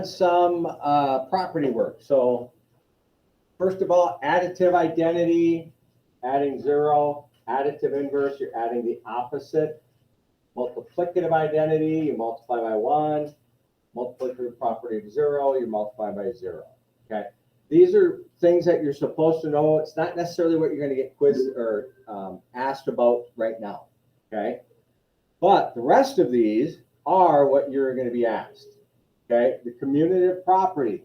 some property work. So first of all, additive identity, adding 0, additive inverse, you're adding the opposite. Multiplicative identity, you multiply by 1. Multiplicative property of 0, you multiply by 0. Okay, these are things that you're supposed to know. It's not necessarily what you're going to get quizzed or asked about right now. Okay, but the rest of these are what you're going to be asked. Okay, the commutative property.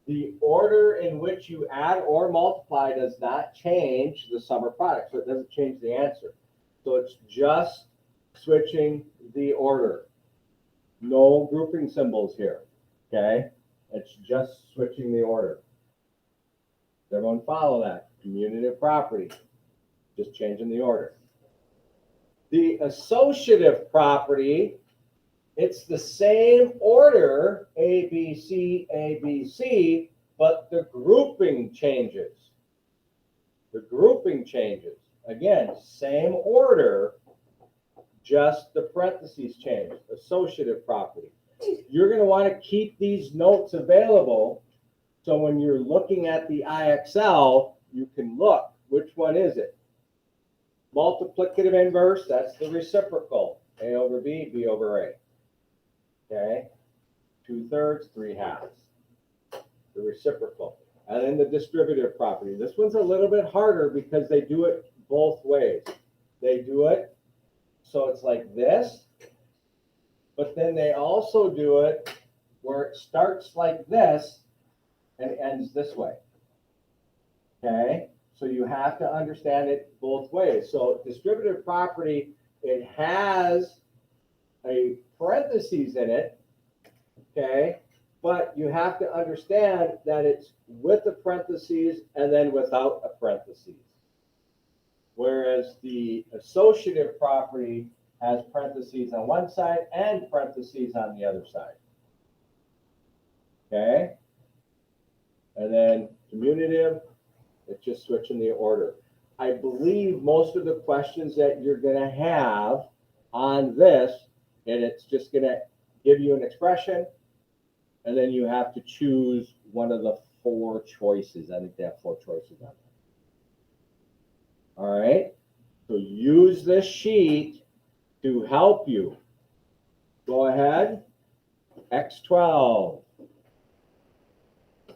The order in which you add or multiply does not change the sum or product, so it doesn't change the answer. So it's just switching the order. No grouping symbols here, okay? It's just switching the order. Does everyone follow that? Commutative property, just changing the order. The associative property, it's the same order, A, B, C, but the grouping changes. The grouping changes. Again, same order, just the parentheses change. Associative property. You're going to want to keep these notes available so when you're looking at the IXL, you can look. Which one is it? Multiplicative inverse, that's the reciprocal. A over B, B over A. Okay, 2/3, 3/2. The reciprocal. And then the distributive property. This one's a little bit harder because they do it both ways. They do it so it's like this, but then they also do it where it starts like this and ends this way. Okay, so you have to understand it both ways. So distributive property, it has a parentheses in it, okay, but you have to understand that it's with a parentheses and then without a parentheses. Whereas the associative property has parentheses on one side and parentheses on the other side. Okay, and then commutative, it's just switching the order. I believe most of the questions that you're going to have on this, and it's just going to give you an expression, and then you have to choose one of the 4 choices. I think they have 4 choices on there. All right, so use this sheet to help you. Go ahead, X12.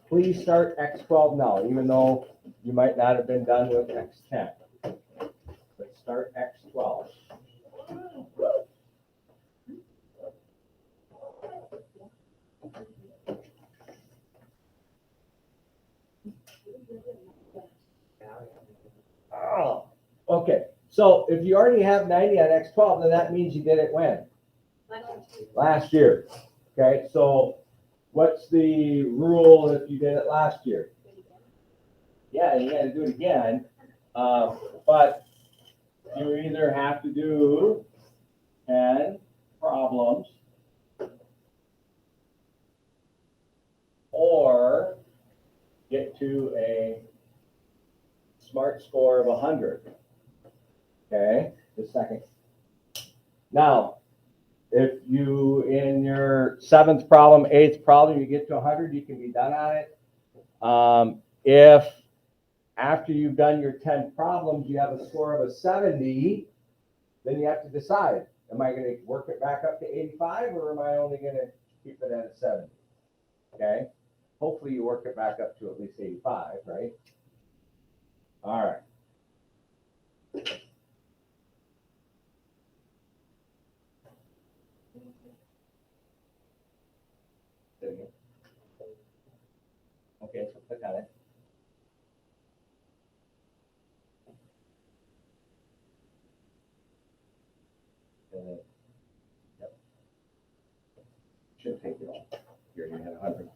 Please start X12 now, even though you might not have been done with X10. But start X12. Oh, okay. So if you already have 90 on X12, then that means you did it when? Last year. Okay, so what's the rule if you did it last year? Yeah, you got to do it again. But you either have to do 10 problems or get to a SMART score of 100. Okay, just a second. Now, if you, in your 7th problem, 8th problem, you get to 100, you can be done on it. If after you've done your 10 problems, you have a score of a 70, then you have to decide, am I going to work it back up to 85 or am I only going to keep it at a 70? Okay, hopefully you work it back up to at least 85, right? All right. Okay, so click on it. Yep. Should take it all. You already had 100.